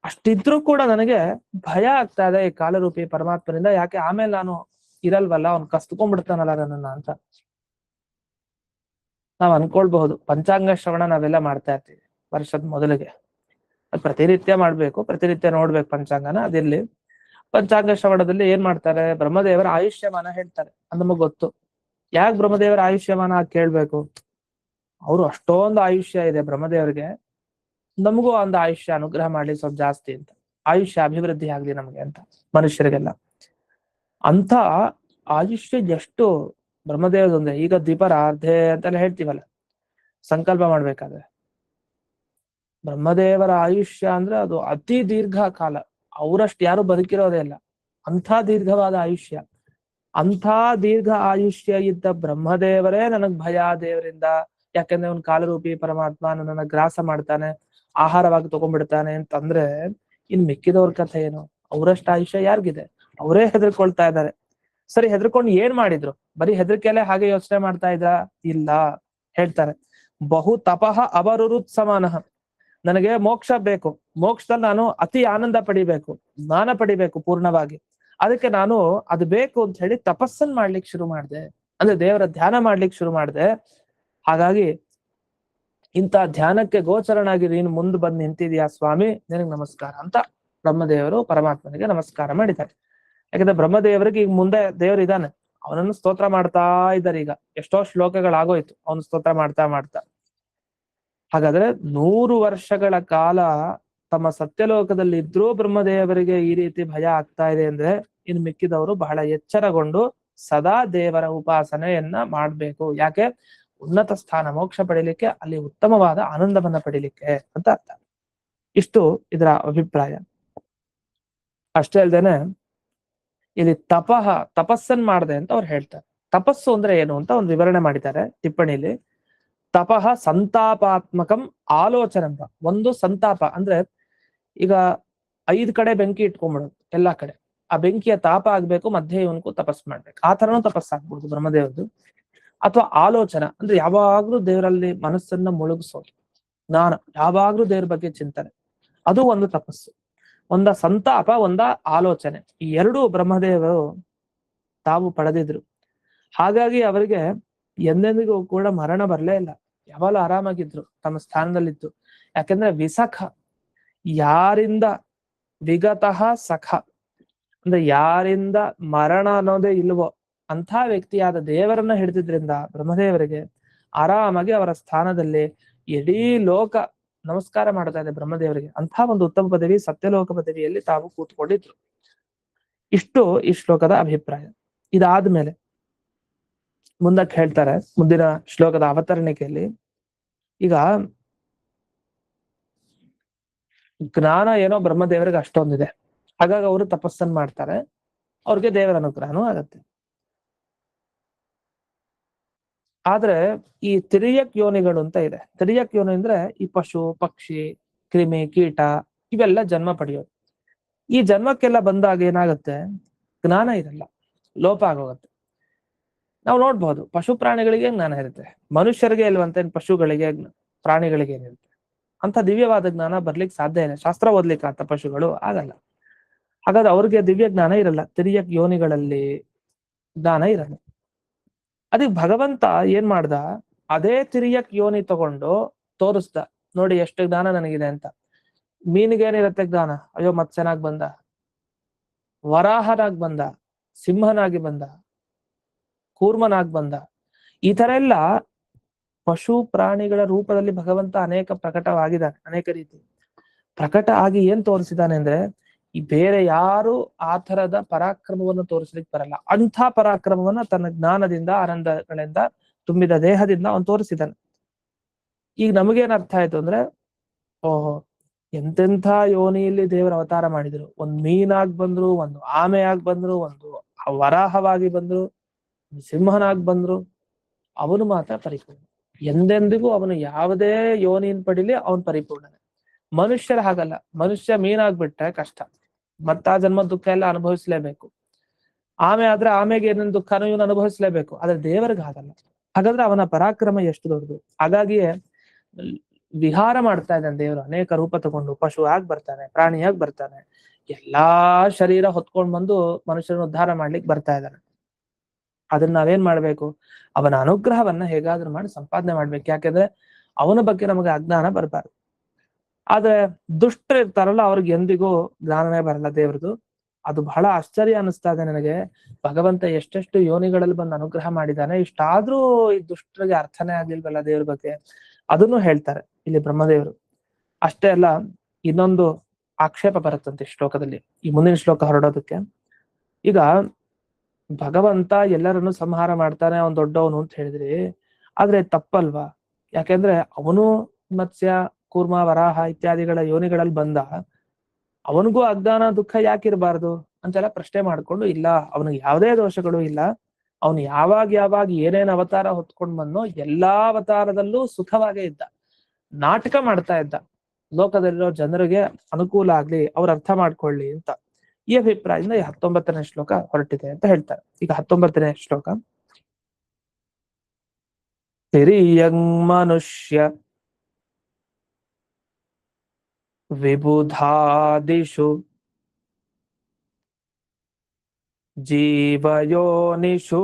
Speaker 1: ಅಷ್ಟಿದ್ರೂ ಕೂಡ ನನಗೆ ಭಯ ಆಗ್ತಾ ಇದೆ ಈ ಕಾಲರೂಪಿ ಪರಮಾತ್ಮನಿಂದ. ಯಾಕೆ? ಆಮೇಲೆ ನಾನು ಇರಲ್ವಲ್ಲ, ಅವ್ನು ಕಸ್ತ್ಕೊಂಡ್ಬಿಡ್ತಾನಲ್ಲ ನನ್ನನ್ನ ಅಂತ ನಾವ್ ಅನ್ಕೊಳ್ಬಹುದು. ಪಂಚಾಂಗ ಶ್ರವಣ ನಾವೆಲ್ಲ ಮಾಡ್ತಾ ಇರ್ತೀವಿ ವರ್ಷದ ಮೊದಲಿಗೆ. ಅದು ಪ್ರತಿನಿತ್ಯ ಮಾಡ್ಬೇಕು, ಪ್ರತಿನಿತ್ಯ ನೋಡ್ಬೇಕು ಪಂಚಾಂಗನ. ಅದಿರ್ಲಿ, ಪಂಚಾಂಗ ಶ್ರವಣದಲ್ಲಿ ಏನ್ ಮಾಡ್ತಾರೆ, ಬ್ರಹ್ಮದೇವರ ಆಯುಷ್ಯಮಾನ ಹೇಳ್ತಾರೆ. ಅದು ನಮಗ್ ಗೊತ್ತು. ಯಾಕೆ ಬ್ರಹ್ಮದೇವರ ಆಯುಷ್ಯಮಾನ ಕೇಳ್ಬೇಕು? ಅವರು ಅಷ್ಟೊಂದು ಆಯುಷ್ಯ ಇದೆ ಬ್ರಹ್ಮದೇವರಿಗೆ, ನಮಗೂ ಒಂದು ಆಯುಷ್ಯ ಅನುಗ್ರಹ ಮಾಡ್ಲಿ ಸ್ವಲ್ಪ ಜಾಸ್ತಿ ಅಂತ, ಆಯುಷ್ಯ ಅಭಿವೃದ್ಧಿ ಆಗ್ಲಿ ನಮ್ಗೆ ಅಂತ, ಮನುಷ್ಯರಿಗೆಲ್ಲ. ಅಂತ ಆಯುಷ್ಯ ಎಷ್ಟು ಬ್ರಹ್ಮದೇವದೊಂದೇ. ಈಗ ದ್ವಿಪರಾರ್ಧೆ ಅಂತೆಲ್ಲ ಹೇಳ್ತೀವಲ್ಲ ಸಂಕಲ್ಪ ಮಾಡ್ಬೇಕಾದ್ರೆ, ಬ್ರಹ್ಮದೇವರ ಆಯುಷ್ಯ ಅಂದ್ರೆ ಅದು ಅತಿ ದೀರ್ಘ ಕಾಲ. ಅವರಷ್ಟು ಯಾರು ಬದುಕಿರೋದೇ ಇಲ್ಲ, ಅಂಥ ದೀರ್ಘವಾದ ಆಯುಷ್ಯ. ಅಂಥ ದೀರ್ಘ ಆಯುಷ್ಯ ಇದ್ದ ಬ್ರಹ್ಮದೇವರೇ ನನಗ್ ಭಯ ದೇವರಿಂದ, ಯಾಕಂದ್ರೆ ಅವ್ನ ಕಾಲರೂಪಿ ಪರಮಾತ್ಮ ನನ್ನನ್ನ ಗ್ರಾಸ ಮಾಡ್ತಾನೆ, ಆಹಾರವಾಗಿ ತಗೊಂಡ್ಬಿಡ್ತಾನೆ ಅಂತಂದ್ರೆ ಇನ್ ಮಿಕ್ಕಿದವ್ರ ಕಥೆ ಏನು? ಅವರಷ್ಟು ಆಯುಷ್ಯ ಯಾರಿಗಿದೆ? ಅವರೇ ಹೆದರ್ಕೊಳ್ತಾ ಇದ್ದಾರೆ. ಸರಿ, ಹೆದರ್ಕೊಂಡು ಏನ್ ಮಾಡಿದ್ರು? ಬರೀ ಹೆದರಿಕೆಯಲ್ಲೇ ಹಾಗೆ ಯೋಚನೆ ಮಾಡ್ತಾ ಇದ್ರ? ಇಲ್ಲ, ಹೇಳ್ತಾರೆ ಬಹು ತಪಃ ಅವರುರುತ್ಸಮಾನಃ. ನನಗೆ ಮೋಕ್ಷ ಬೇಕು, ಮೋಕ್ಷದಲ್ಲಿ ನಾನು ಅತಿ ಆನಂದ ಪಡಿಬೇಕು, ಜ್ಞಾನ ಪಡಿಬೇಕು ಪೂರ್ಣವಾಗಿ. ಅದಕ್ಕೆ ನಾನು ಅದು ಬೇಕು ಅಂತ ಹೇಳಿ ತಪಸ್ಸನ್ ಮಾಡ್ಲಿಕ್ಕೆ ಶುರು ಮಾಡಿದೆ, ಅಂದ್ರೆ ದೇವರ ಧ್ಯಾನ ಮಾಡ್ಲಿಕ್ಕೆ ಶುರು ಮಾಡಿದೆ. ಹಾಗಾಗಿ ಇಂಥ ಧ್ಯಾನಕ್ಕೆ ಗೋಚರನಾಗಿ ನೀನು ಮುಂದೆ ಬಂದು ನಿಂತಿದ್ಯಾ ಸ್ವಾಮಿ, ನಿನಗೆ ನಮಸ್ಕಾರ ಅಂತ ಬ್ರಹ್ಮದೇವರು ಪರಮಾತ್ಮನಿಗೆ ನಮಸ್ಕಾರ ಮಾಡಿದ್ದಾರೆ. ಯಾಕಂದ್ರೆ ಬ್ರಹ್ಮದೇವರಿಗೆ ಈಗ ಮುಂದೆ ದೇವರು ಇದ್ದಾನೆ, ಅವನನ್ನು ಸ್ತೋತ್ರ ಮಾಡ್ತಾ ಇದ್ದಾರೆ. ಈಗ ಎಷ್ಟೋ ಶ್ಲೋಕಗಳಾಗೋಯ್ತು ಅವನು ಸ್ತೋತ್ರ ಮಾಡ್ತಾ ಮಾಡ್ತಾ. ಹಾಗಾದ್ರೆ 100 ವರ್ಷಗಳ ಕಾಲ ತಮ್ಮ ಸತ್ಯಲೋಕದಲ್ಲಿ ಇದ್ರೂ ಬ್ರಹ್ಮದೇವರಿಗೆ ಈ ರೀತಿ ಭಯ ಆಗ್ತಾ ಇದೆ ಅಂದ್ರೆ, ಇನ್ನು ಮಿಕ್ಕಿದವರು ಬಹಳ ಎಚ್ಚರಗೊಂಡು ಸದಾ ದೇವರ ಉಪಾಸನೆಯನ್ನ ಮಾಡ್ಬೇಕು. ಯಾಕೆ? ಉನ್ನತ ಸ್ಥಾನ ಮೋಕ್ಷ ಪಡಿಲಿಕ್ಕೆ, ಅಲ್ಲಿ ಉತ್ತಮವಾದ ಆನಂದವನ್ನ ಪಡಿಲಿಕ್ಕೆ ಅಂತ ಅರ್ಥ. ಇಷ್ಟು ಇದರ ಅಭಿಪ್ರಾಯ. ಅಷ್ಟೇ ಅಲ್ದೇನೆ ಇಲ್ಲಿ ತಪಸ್ಸನ್ ಮಾಡಿದೆ ಅಂತ ಅವ್ರು ಹೇಳ್ತಾರೆ. ತಪಸ್ಸು ಅಂದ್ರೆ ಏನು ಅಂತ ಒಂದು ವಿವರಣೆ ಮಾಡಿದ್ದಾರೆ ಟಿಪ್ಪಣಿಲಿ. ತಪಃ ಸಂತಾಪಾತ್ಮಕಂ ಆಲೋಚನೆ. ಒಂದು ಸಂತಾಪ ಅಂದ್ರೆ ಈಗ 5 ಕಡೆ ಬೆಂಕಿ ಇಟ್ಕೊಂಡ್ಬಿಡೋದು, ಎಲ್ಲಾ ಕಡೆ ಆ ಬೆಂಕಿಯ ತಾಪ ಆಗ್ಬೇಕು, ಮಧ್ಯೆ ಇವನ್ಗೂ ತಪಸ್ ಮಾಡ್ಬೇಕು. ಆ ತರನೂ ತಪಸ್ಸಾಗ್ಬಿಡುದು ಬ್ರಹ್ಮದೇವ್ರದ್ದು. ಅಥವಾ ಆಲೋಚನ ಅಂದ್ರೆ ಯಾವಾಗ್ಲೂ ದೇವರಲ್ಲಿ ಮನಸ್ಸನ್ನ ಮುಳುಗಿಸೋದು, ಜ್ಞಾನ, ಯಾವಾಗ್ಲೂ ದೇವ್ರ ಬಗ್ಗೆ ಚಿಂತನೆ, ಅದು ಒಂದು ತಪಸ್ಸು. ಒಂದ ಸಂತಾಪ, ಒಂದ ಆಲೋಚನೆ, ಈ ಎರಡೂ ಬ್ರಹ್ಮದೇವರು ತಾವು ಪಡೆದಿದ್ರು. ಹಾಗಾಗಿ ಅವರಿಗೆ ಎಂದೆಂದಿಗೂ ಕೂಡ ಮರಣ ಬರ್ಲೇ ಇಲ್ಲ, ಯಾವಾಗಲೂ ಆರಾಮಾಗಿದ್ರು, ತಮ್ಮ ಸ್ಥಾನದಲ್ಲಿತ್ತು. ಯಾಕೆಂದ್ರೆ ವಿಸಖ, ಯಾರಿಂದ ವಿಗತಃ ಸಖ ಅಂದ್ರೆ ಯಾರಿಂದ ಮರಣ ಅನ್ನೋದೇ ಇಲ್ವೋ ಅಂಥ ವ್ಯಕ್ತಿಯಾದ ದೇವರನ್ನ ಹಿಡಿದಿದ್ರಿಂದ ಬ್ರಹ್ಮದೇವರಿಗೆ ಆರಾಮಾಗಿ ಅವರ ಸ್ಥಾನದಲ್ಲಿ ಇಡೀ ಲೋಕ ನಮಸ್ಕಾರ ಮಾಡ್ತಾ ಇದೆ ಬ್ರಹ್ಮದೇವರಿಗೆ. ಅಂಥ ಒಂದು ಉತ್ತಮ ಪದವಿ, ಸತ್ಯಲೋಕ ಪದವಿಯಲ್ಲಿ ತಾವು ಕೂತ್ಕೊಂಡಿದ್ರು. ಇಷ್ಟು ಈ ಶ್ಲೋಕದ ಅಭಿಪ್ರಾಯ. ಇದಾದ್ಮೇಲೆ ಮುಂದಕ್ಕೆ ಹೇಳ್ತಾರೆ, ಮುಂದಿನ ಶ್ಲೋಕದ ಅವತರಣಿಕೆಯಲ್ಲಿ, ಈಗ ಜ್ಞಾನ ಏನೋ ಬ್ರಹ್ಮದೇವರಿಗೆ ಅಷ್ಟೊಂದಿದೆ, ಹಾಗಾಗಿ ಅವರು ತಪಸ್ಸನ್ನು ಮಾಡ್ತಾರೆ, ಅವ್ರಿಗೆ ದೇವರ ಅನುಗ್ರಹನೂ ಆಗತ್ತೆ. ಆದ್ರೆ ಈ ತಿರ್ಯಕ್ ಯೋನಿಗಳು ಅಂತ ಇದೆ. ತಿರ್ಯಕ್ ಯೋನಿ ಅಂದ್ರೆ ಈ ಪಶು ಪಕ್ಷಿ ಕ್ರಿಮಿ ಕೀಟ ಇವೆಲ್ಲ ಜನ್ಮ ಪಡೆಯೋದು. ಈ ಜನ್ಮಕ್ಕೆಲ್ಲ ಬಂದಾಗ ಏನಾಗುತ್ತೆ, ಜ್ಞಾನ ಇರಲ್ಲ, ಲೋಪ ಆಗೋಗುತ್ತೆ. ನಾವು ನೋಡ್ಬಹುದು ಪಶು ಪ್ರಾಣಿಗಳಿಗೆ ಜ್ಞಾನ ಇರುತ್ತೆ, ಮನುಷ್ಯರಿಗೆ ಇಲ್ವಂತೆ, ಪಶುಗಳಿಗೆ ಪ್ರಾಣಿಗಳಿಗೆ ಏನಿರುತ್ತೆ ಅಂತ ದಿವ್ಯವಾದ ಜ್ಞಾನ ಬರ್ಲಿಕ್ಕೆ ಸಾಧ್ಯ ಇಲ್ಲ. ಶಾಸ್ತ್ರ ಓದ್ಲಿಕ್ಕೆ ಅಂತ ಪಶುಗಳು ಆಗಲ್ಲ. ಹಾಗಾದ್ರೆ ಅವ್ರಿಗೆ ದಿವ್ಯ ಜ್ಞಾನ ಇರಲ್ಲ, ತಿರ್ಯಕ್ ಯೋನಿಗಳಲ್ಲಿ ಜ್ಞಾನ ಇರಲ್ಲ. ಅದಕ್ಕೆ ಭಗವಂತ ಏನ್ ಮಾಡ್ದ, ಅದೇ ತಿರ್ಯಕ್ ಯೋನಿ ತಗೊಂಡು ತೋರಿಸ್ದ, ನೋಡಿ ಎಷ್ಟು ಜ್ಞಾನ ನನಗಿದೆ ಅಂತ. ಮೀನಿಗೇನಿರತ್ತೆ ಜ್ಞಾನ, ಅಯ್ಯೋ ಮತ್ಸ್ಯನಾಗ್ ಬಂದ, ವರಾಹನಾಗ್ ಬಂದ, ಸಿಂಹನಾಗಿ ಬಂದ, ಕೂರ್ಮನಾಗ್ ಬಂದ. ಈ ತರ ಎಲ್ಲ ಪಶು ಪ್ರಾಣಿಗಳ ರೂಪದಲ್ಲಿ ಭಗವಂತ ಅನೇಕ ಪ್ರಕಟವಾಗಿದ್ದಾನೆ, ಅನೇಕ ರೀತಿ ಪ್ರಕಟ ಆಗಿ ಏನ್ ತೋರಿಸಿದಾನೆ ಅಂದ್ರೆ, ಈ ಬೇರೆ ಯಾರು ಆ ತರದ ಪರಾಕ್ರಮವನ್ನು ತೋರಿಸ್ಲಿಕ್ಕೆ ಬರಲ್ಲ. ಅಂಥ ಪರಾಕ್ರಮವನ್ನ ತನ್ನ ಜ್ಞಾನದಿಂದ ಆನಂದಗಳಿಂದ ತುಂಬಿದ ದೇಹದಿಂದ ಅವನು ತೋರಿಸಿದಾನೆ. ಈಗ ನಮಗೇನ್ ಅರ್ಥ ಆಯ್ತು ಅಂದ್ರೆ, ಓಹೋ ಎಂತೆಂಥ ಯೋನಿಯಲ್ಲಿ ದೇವರ ಅವತಾರ ಮಾಡಿದ್ರು, ಒಂದ್ ಮೀನಾಗ್ ಬಂದ್ರು, ಒಂದು ಆಮೆಯಾಗಿ ಬಂದ್ರು, ಒಂದು ವರಾಹವಾಗಿ ಬಂದ್ರು, ಸಿಂಹನಾಗ್ ಬಂದ್ರು, ಅವನು ಮಾತ್ರ ಪರಿಪೂರ್ಣ. ಎಂದೆಂದಿಗೂ ಅವನು ಯಾವುದೇ ಯೋನಿನ್ ಪಡಿಲಿ ಅವನ್ ಪರಿಪೂರ್ಣ. ಮನುಷ್ಯರ ಹಾಗಲ್ಲ, ಮನುಷ್ಯ ಮೀನಾಗ್ಬಿಟ್ರೆ ಕಷ್ಟ, ಮತ್ತ ಆ ಜನ್ಮ ದುಃಖ ಎಲ್ಲ ಅನುಭವಿಸ್ಲೇಬೇಕು. ಆಮೆ ಆದ್ರೆ ಆಮೆಗೆ ಏನೇನು ದುಃಖನೂ ಇವನು ಅನುಭವಿಸ್ಲೇಬೇಕು. ಆದ್ರೆ ದೇವರಿಗೆ ಹಾಗಲ್ಲ. ಹಾಗಾದ್ರೆ ಅವನ ಪರಾಕ್ರಮ ಎಷ್ಟು ದೊಡ್ಡದು. ಹಾಗಾಗಿಯೇ ವಿಹಾರ ಮಾಡ್ತಾ ಇದ್ದಾನೆ ದೇವರು, ಅನೇಕ ರೂಪ ತಗೊಂಡು ಪಶು ಆಗಿ ಬರ್ತಾನೆ, ಪ್ರಾಣಿಯಾಗಿ ಬರ್ತಾನೆ, ಎಲ್ಲಾ ಶರೀರ ಹೊತ್ಕೊಂಡ್ ಬಂದು ಮನುಷ್ಯರನ್ನು ಉದ್ಧಾರ ಮಾಡ್ಲಿಕ್ಕೆ ಬರ್ತಾ ಇದ್ದಾನೆ. ಅದನ್ನ ನಾವೇನ್ ಮಾಡ್ಬೇಕು, ಅವನ ಅನುಗ್ರಹವನ್ನ ಹೇಗಾದ್ರೂ ಮಾಡಿ ಸಂಪಾದನೆ ಮಾಡ್ಬೇಕು. ಯಾಕೆಂದ್ರೆ ಅವನ ಬಗ್ಗೆ ನಮಗೆ ಅಜ್ಞಾನ ಬರಬಾರ್ದು. ಆದ್ರೆ ದುಷ್ಟರು ಇರ್ತಾರಲ್ಲ ಅವ್ರಿಗೆ ಎಂದಿಗೂ ಜ್ಞಾನನೇ ಬರಲ್ಲ ದೇವ್ರದು. ಅದು ಬಹಳ ಆಶ್ಚರ್ಯ ಅನಿಸ್ತಾ ಇದೆ ನನಗೆ. ಭಗವಂತ ಎಷ್ಟೆಷ್ಟು ಯೋನಿಗಳಲ್ಲಿ ಬಂದು ಅನುಗ್ರಹ ಮಾಡಿದ್ದಾನೆ, ಇಷ್ಟಾದ್ರೂ ಈ ದುಷ್ಟರಿಗೆ ಅರ್ಥನೇ ಆಗ್ಲಿಲ್ವಲ್ಲ ದೇವ್ರ ಬಗ್ಗೆ. ಅದನ್ನು ಹೇಳ್ತಾರೆ ಇಲ್ಲಿ ಬ್ರಹ್ಮದೇವರು. ಅಷ್ಟೇ ಅಲ್ಲ, ಇನ್ನೊಂದು ಆಕ್ಷೇಪ ಬರುತ್ತಂತೆ ಶ್ಲೋಕದಲ್ಲಿ, ಈ ಮುಂದಿನ ಶ್ಲೋಕ ಹೊರಡೋದಕ್ಕೆ. ಈಗ ಭಗವಂತ ಎಲ್ಲರನ್ನು ಸಂಹಾರ ಮಾಡ್ತಾನೆ, ಅವನ್ ದೊಡ್ಡವನು ಅಂತ ಹೇಳಿದ್ರಿ. ಆದ್ರೆ ತಪ್ಪಲ್ವಾ? ಯಾಕೆಂದ್ರೆ ಅವನು ಮತ್ಸ್ಯ, ಕೂರ್ಮ, ವರಾಹ ಇತ್ಯಾದಿಗಳ ಯೋನಿಗಳಲ್ಲಿ ಬಂದ, ಅವನಿಗೂ ಅಜ್ಞಾನ ದುಃಖ ಯಾಕಿರಬಾರ್ದು ಅಂತೆಲ್ಲ ಪ್ರಶ್ನೆ ಮಾಡ್ಕೊಂಡು, ಇಲ್ಲ ಅವನಿಗೆ ಯಾವುದೇ ದೋಷಗಳು ಇಲ್ಲ, ಅವನು ಯಾವಾಗ ಯಾವಾಗ ಏನೇನ್ ಅವತಾರ ಹೊತ್ಕೊಂಡ್ ಬಂದೋ ಎಲ್ಲಾ ಅವತಾರದಲ್ಲೂ ಸುಖವಾಗೇ ಇದ್ದ, ನಾಟಕ ಮಾಡ್ತಾ ಇದ್ದ, ಲೋಕದಲ್ಲಿರೋ ಜನರಿಗೆ ಅನುಕೂಲ ಆಗ್ಲಿ, ಅವ್ರು ಅರ್ಥ ಮಾಡ್ಕೊಳ್ಳಿ ಅಂತ. ಈ ಅಭಿಪ್ರಾಯದಿಂದ ಈ 19ನೇ ಶ್ಲೋಕ ಹೊರಟಿದೆ ಅಂತ ಹೇಳ್ತಾರೆ. ಈಗ 19ನೇ ಶ್ಲೋಕ. ತಿರಿಯಂಗ್ ಮನುಷ್ಯ ವಿಬುಧಾದಿಷು ಜೀವಯೋನಿಷು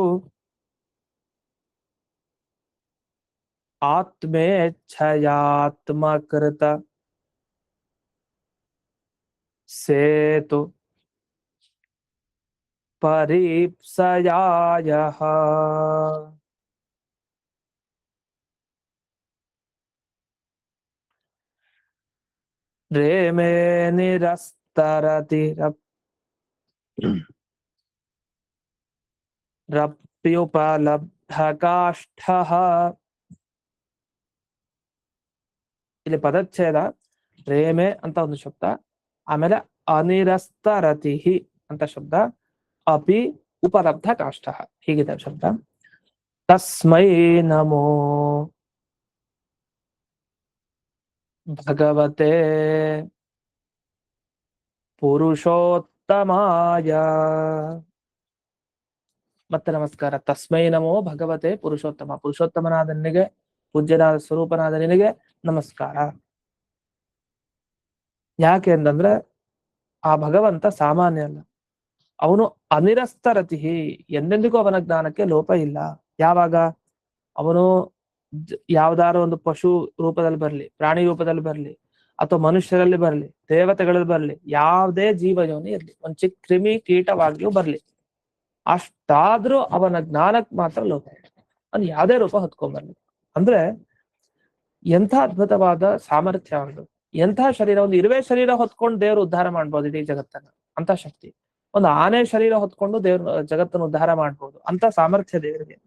Speaker 1: ಆತ್ಮೇಚ್ಛಯಾತ್ಮಕೃತ ಸೇತು ಪರೀಪ್ಸಯಾಯಃ. ರೇಮೇ ನಿರಸ್ತರತಿ ರಪ್ಯುಪಲಬ್ಧ ಕಾಷ್ಠಃ. ಇಲ್ಲಿ ಪದಚ್ಛೇದ, ರೇಮೆ ಅಂತ ಒಂದು ಶಬ್ದ, ಆಮೇಲೆ ಅನಿರಸ್ತರತಿ ಅಂತ ಶಬ್ದ, ಅಪಿ ಉಪಲಬ್ಧ ಕಾಷ್ಠ, ಹೀಗಿದೆ ಶಬ್ದ. ತಸ್ಮೈ ನಮೋ ಭಗವತೆ ಪುರುಷೋತ್ತಮಾಯ. ಮತ್ತೆ ನಮಸ್ಕಾರ. ತಸ್ಮೈ ನಮೋ ಭಗವತೆ ಪುರುಷೋತ್ತಮ, ಪುರುಷೋತ್ತಮನಾದ ನಿನಗೆ, ಪೂಜ್ಯನಾದ ಸ್ವರೂಪನಾದ ನಿನಗೆ ನಮಸ್ಕಾರ. ಯಾಕೆ ಅಂತಂದ್ರೆ ಆ ಭಗವಂತ ಸಾಮಾನ್ಯ ಅಲ್ಲ, ಅವನು ಅನಿರಸ್ತರತಿ, ಎಂದೆಂದಿಗೂ ಅವನ ಜ್ಞಾನಕ್ಕೆ ಲೋಪ ಇಲ್ಲ. ಯಾವಾಗ ಅವನು ಯಾವ್ದಾರು ಒಂದು ಪಶು ರೂಪದಲ್ಲಿ ಬರ್ಲಿ, ಪ್ರಾಣಿ ರೂಪದಲ್ಲಿ ಬರ್ಲಿ, ಅಥವಾ ಮನುಷ್ಯರಲ್ಲಿ ಬರ್ಲಿ, ದೇವತೆಗಳಲ್ಲಿ ಬರ್ಲಿ, ಯಾವುದೇ ಜೀವಯೋನಿ ಇರ್ಲಿ, ಒಂದ್ ಚಿಕ್ಕ ಕ್ರಿಮಿ ಕೀಟವಾಗಿಯೂ ಬರ್ಲಿ, ಅಷ್ಟಾದ್ರೂ ಅವನ ಜ್ಞಾನಕ್ಕೆ ಮಾತ್ರ ಲೋಪ ಇಲ್ಲ. ಅವ್ನು ಯಾವುದೇ ರೂಪ ಹೊತ್ಕೊಂಡ್ಬರ್ಲಿ. ಅಂದ್ರೆ ಎಂಥ ಅದ್ಭುತವಾದ ಸಾಮರ್ಥ್ಯ ಒಂದು, ಎಂಥ ಶರೀರ, ಒಂದು ಇರುವೆ ಶರೀರ ಹೊತ್ಕೊಂಡು ದೇವರು ಉದ್ಧಾರ ಮಾಡ್ಬೋದು ಇಡೀ ಜಗತ್ತನ್ನ, ಅಂತ ಶಕ್ತಿ. ಒಂದು ಆನೆ ಶರೀರ ಹೊತ್ಕೊಂಡು ದೇವ್ರ ಜಗತ್ತನ್ನು ಉದ್ಧಾರ ಮಾಡ್ಬೋದು, ಅಂತ ಸಾಮರ್ಥ್ಯ ದೇವರಿಗೆ.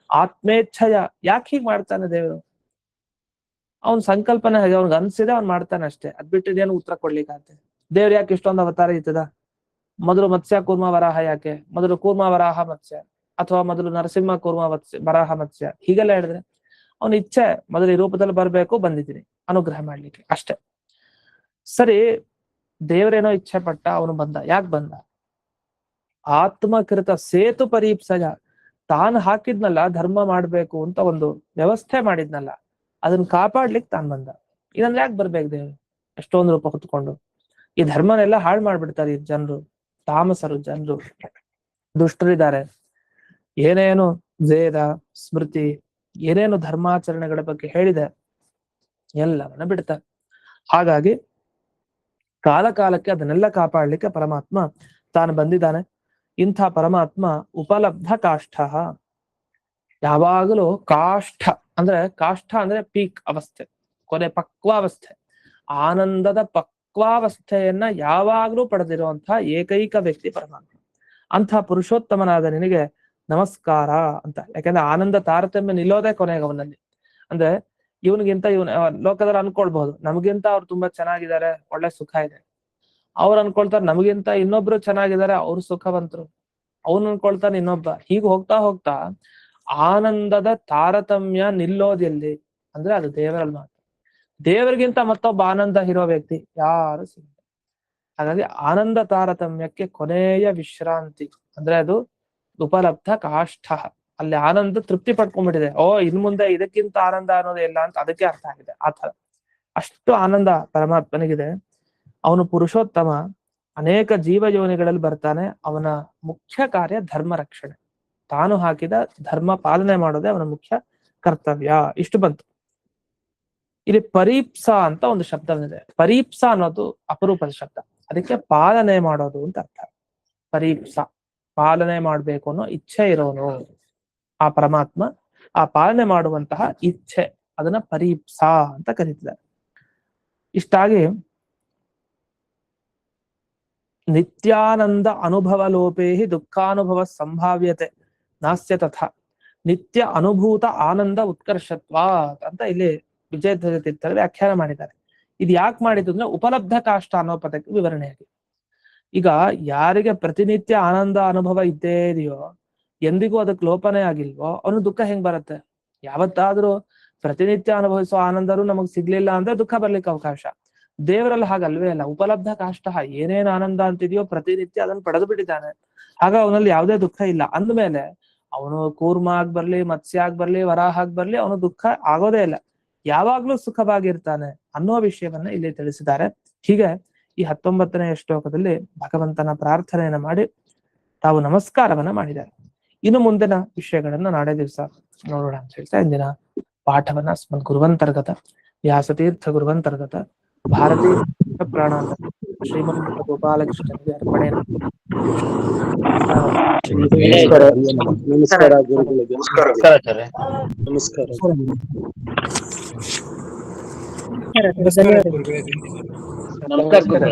Speaker 1: ಆತ್ಮೇಚ್ಛಯ, ಯಾಕೆ ಹೀಗ್ ಮಾಡ್ತಾನೆ ದೇವರು? ಅವ್ನ ಸಂಕಲ್ಪನೆ ಹಾಗೆ, ಅವ್ನಿಗೆ ಅನ್ಸಿದೆ ಅವ್ನ್ ಮಾಡ್ತಾನೆ ಅಷ್ಟೇ. ಅದ್ ಬಿಟ್ಟಿದೇನು ಉತ್ತರ ಕೊಡ್ಲಿಕ್ಕೆ ದೇವ್ರು ಯಾಕೆ ಇಷ್ಟೊಂದು ಅವತಾರ ಇರ್ತದ? ಮೊದಲು ಮತ್ಸ್ಯ ಕೂರ್ಮ ವರಾಹ ಯಾಕೆ? ಮೊದಲು ಕೂರ್ಮ ವರಾಹ ಮತ್ಸ್ಯ, ಅಥವಾ ಮೊದಲು ನರಸಿಂಹ ಕೂರ್ಮ ವರಾಹ ಮತ್ಸ್ಯ, ಹೀಗೆಲ್ಲ ಹೇಳಿದ್ರೆ ಅವನ ಇಚ್ಛೆ ಮೊದಲು ಈ ರೂಪದಲ್ಲಿ ಬರ್ಬೇಕು, ಬಂದಿದ್ದೀನಿ ಅನುಗ್ರಹ ಮಾಡ್ಲಿಕ್ಕೆ ಅಷ್ಟೇ. ಸರಿ, ದೇವರೇನೋ ಇಚ್ಛೆ ಪಟ್ಟ, ಅವನು ಬಂದ. ಯಾಕೆ ಬಂದ? ಆತ್ಮಕೃತ ಸೇತು ಪರೀಪ್ಸಯ, ತಾನು ಹಾಕಿದ್ನಲ್ಲ ಧರ್ಮ ಮಾಡ್ಬೇಕು ಅಂತ ಒಂದು ವ್ಯವಸ್ಥೆ ಮಾಡಿದ್ನಲ್ಲ, ಅದನ್ನ ಕಾಪಾಡ್ಲಿಕ್ಕೆ ತಾನು ಬಂದ. ಇದಂದ್ರೆ ಯಾಕೆ ಬರ್ಬೇಕು ದೇವ್ರು ಎಷ್ಟೊಂದು ರೂಪ ಹೊತ್ಕೊಂಡು? ಈ ಧರ್ಮನೆಲ್ಲ ಹಾಳು ಮಾಡ್ಬಿಡ್ತಾರೆ ಈ ಜನರು, ತಾಮಸರು ಜನರು, ದುಷ್ಟರಿದ್ದಾರೆ. ಏನೇನು ವೇದ ಸ್ಮೃತಿ ಏನೇನು ಧರ್ಮಾಚರಣೆಗಳ ಬಗ್ಗೆ ಹೇಳಿದೆ ಎಲ್ಲವನ್ನ ಬಿಡ್ತಾರೆ. ಹಾಗಾಗಿ ಕಾಲ ಕಾಲಕ್ಕೆ ಅದನ್ನೆಲ್ಲ ಕಾಪಾಡ್ಲಿಕ್ಕೆ ಪರಮಾತ್ಮ ತಾನು ಬಂದಿದ್ದಾನೆ. ಇಂಥ ಪರಮಾತ್ಮ ಉಪಲಬ್ಧ ಕಾಷ್ಠ, ಯಾವಾಗಲೂ ಕಾಷ್ಠ ಅಂದ್ರೆ ಪೀಕ್ ಅವಸ್ಥೆ, ಕೊನೆ ಪಕ್ವಾವಸ್ಥೆ, ಆನಂದದ ಪಕ್ವಾವಸ್ಥೆಯನ್ನ ಯಾವಾಗಲೂ ಪಡೆದಿರುವಂತಹ ಏಕೈಕ ವ್ಯಕ್ತಿ ಪರಮಾತ್ಮ. ಅಂಥ ಪುರುಷೋತ್ತಮನಾದ ನಿನಗೆ ನಮಸ್ಕಾರ ಅಂತ. ಯಾಕಂದ್ರೆ ಆನಂದ ತಾರತಮ್ಯ ನಿಲ್ಲೋದೇ ಕೊನೆಗೆ ಅವನಲ್ಲಿ. ಅಂದ್ರೆ ಇವನಿಗಿಂತ ಲೋಕದಲ್ಲಿ ಅನ್ಕೊಳ್ಬಹುದು, ನಮಗಿಂತ ಅವ್ರು ತುಂಬಾ ಚೆನ್ನಾಗಿದ್ದಾರೆ, ಒಳ್ಳೆ ಸುಖ ಇದೆ. ಅವ್ರು ಅನ್ಕೊಳ್ತಾರೆ ನಮಗಿಂತ ಇನ್ನೊಬ್ರು ಚೆನ್ನಾಗಿದ್ದಾರೆ, ಅವ್ರು ಸುಖವಂತರು. ಅವನು ಅನ್ಕೊಳ್ತಾನೆ ಇನ್ನೊಬ್ಬ. ಹೀಗೆ ಹೋಗ್ತಾ ಹೋಗ್ತಾ ಆನಂದದ ತಾರತಮ್ಯ ನಿಲ್ಲೋದೆಲ್ಲಿ ಅಂದ್ರೆ ಅದು ದೇವರಲ್ಲಿ ಮಾತ್ರ. ದೇವರಿಗಿಂತ ಮತ್ತೊಬ್ಬ ಆನಂದ ಇರೋ ವ್ಯಕ್ತಿ ಯಾರು ಸಿಗ. ಹಾಗಾಗಿ ಆನಂದ ತಾರತಮ್ಯಕ್ಕೆ ಕೊನೆಯ ವಿಶ್ರಾಂತಿ ಅಂದ್ರೆ ಅದು ಉಪಲಬ್ಧ ಕಾಷ್ಠ. ಅಲ್ಲಿ ಆನಂದ ತೃಪ್ತಿ ಪಡ್ಕೊಂಡ್ಬಿಟ್ಟಿದೆ. ಇನ್ ಮುಂದೆ ಇದಕ್ಕಿಂತ ಆನಂದ ಅನ್ನೋದೇ ಇಲ್ಲ ಅಂತ ಅದಕ್ಕೆ ಅರ್ಥ ಆಗಿದೆ. ಆ ತರ ಅಷ್ಟು ಆನಂದ ಪರಮಾತ್ಮನಿಗಿದೆ. ಅವನು ಪುರುಷೋತ್ತಮ, ಅನೇಕ ಜೀವ ಯೋನಿಗಳಲ್ಲಿ ಬರ್ತಾನೆ. ಅವನ ಮುಖ್ಯ ಕಾರ್ಯ ಧರ್ಮ ರಕ್ಷಣೆ, ತಾನು ಹಾಕಿದ ಧರ್ಮ ಪಾಲನೆ ಮಾಡೋದೇ ಅವನ ಮುಖ್ಯ ಕರ್ತವ್ಯ. ಇಷ್ಟು ಬಂತು. ಇಲ್ಲಿ ಪರೀಪ್ಸ ಅಂತ ಒಂದು ಶಬ್ದ ಬಂದಿದೆ. ಪರೀಪ್ಸ ಅನ್ನೋದು ಅಪರೂಪದ ಶಬ್ದ, ಅದಕ್ಕೆ ಪಾಲನೆ ಮಾಡೋದು ಅಂತ ಅರ್ಥ. ಪರೀಪ್ಸ, ಪಾಲನೆ ಮಾಡ್ಬೇಕು ಅನ್ನೋ ಇಚ್ಛೆ ಇರೋನು ಆ ಪರಮಾತ್ಮ, ಆ ಪಾಲನೆ ಮಾಡುವಂತಹ ಇಚ್ಛೆ, ಅದನ್ನ ಪರೀಪ್ಸ ಅಂತ ಕರೀತಿದ್ದಾರೆ. ಇಷ್ಟಾಗಿ ನಿತ್ಯಾನಂದ ಅನುಭವ ಲೋಪೇಹಿ ದುಃಖಾನುಭವ ಸಂಭಾವ್ಯತೆ ನಾಸ್ಯ ತಥಾ ನಿತ್ಯ ಅನುಭೂತ ಆನಂದ ಉತ್ಕರ್ಷತ್ವ ಅಂತ ಇಲ್ಲಿ ವಿಜಯಧ್ವಜ ತೀರ್ಥರು ವ್ಯಾಖ್ಯಾನ ಮಾಡಿದ್ದಾರೆ. ಇದು ಯಾಕೆ ಮಾಡಿದ್ದು ಅಂದ್ರೆ ಉಪಲಬ್ಧ ಕಾಷ್ಟ ಅನ್ನೋ ಪದಕ್ಕೆ ವಿವರಣೆಯಾಗಿ. ಈಗ ಯಾರಿಗೆ ಪ್ರತಿನಿತ್ಯ ಆನಂದ ಅನುಭವ ಇದ್ದೇ ಇದೆಯೋ, ಎಂದಿಗೂ ಅದಕ್ಕೆ ಲೋಪನೆ ಆಗಿಲ್ವೋ, ಅವನು ದುಃಖ ಹೆಂಗ್ ಬರುತ್ತೆ? ಯಾವತ್ತಾದ್ರೂ ಪ್ರತಿನಿತ್ಯ ಅನುಭವಿಸೋ ಆನಂದರು ನಮಗ್ ಸಿಗ್ಲಿಲ್ಲ ಅಂದ್ರೆ ದುಃಖ ಬರ್ಲಿಕ್ಕೆ ಅವಕಾಶ. ದೇವರಲ್ಲಿ ಹಾಗಲ್ವೇ ಅಲ್ಲ. ಉಪಲಬ್ಧ ಕಾಷ್ಟ, ಏನೇನ್ ಆನಂದ ಅಂತಿದೆಯೋ ಪ್ರತಿನಿತ್ಯ ಅದನ್ನು ಪಡೆದು ಬಿಟ್ಟಿದ್ದಾನೆ. ಆಗ ಅವನಲ್ಲಿ ಯಾವುದೇ ದುಃಖ ಇಲ್ಲ. ಅಂದ್ಮೇಲೆ ಅವನು ಕೂರ್ಮ ಆಗ್ ಬರ್ಲಿ, ಮತ್ಸ್ಯ ಆಗ್ ಬರ್ಲಿ, ವರಾಹ ಆಗ್ ಬರ್ಲಿ, ಅವನು ದುಃಖ ಆಗೋದೇ ಇಲ್ಲ, ಯಾವಾಗ್ಲೂ ಸುಖವಾಗಿರ್ತಾನೆ ಅನ್ನೋ ವಿಷಯವನ್ನ ಇಲ್ಲಿ ತಿಳಿಸಿದ್ದಾರೆ. ಹೀಗೆ ಈ 19ನೇ ಶ್ಲೋಕದಲ್ಲಿ ಭಗವಂತನ ಪ್ರಾರ್ಥನೆಯನ್ನ ಮಾಡಿ ತಾವು ನಮಸ್ಕಾರವನ್ನ ಮಾಡಿದ್ದಾರೆ. ಇನ್ನು ಮುಂದಿನ ವಿಷಯಗಳನ್ನ ನಾಳೆ ದಿವಸ ನೋಡೋಣ ಅಂತ ಹೇಳ್ತಾ ಇಂದಿನ ಪಾಠವನ್ನ ಸ್ಮನ್ ಗುರುವಂತರ್ಗತ ವ್ಯಾಸತೀರ್ಥ ಗುರುವಂತರ್ಗತ ಭಾರತೀ ಪ್ರಾಣಾಂತ ಶ್ರೀಮನ್ ಗೋಪಾಲಕೃಷ್ಣನಿಗೆ ಅರ್ಪಣೆ.
Speaker 2: ನಮಸ್ಕಾರ ಗುರುಗಳಿಗೆ. ನಮಸ್ಕಾರ.
Speaker 3: ನಮಸ್ಕಾರ.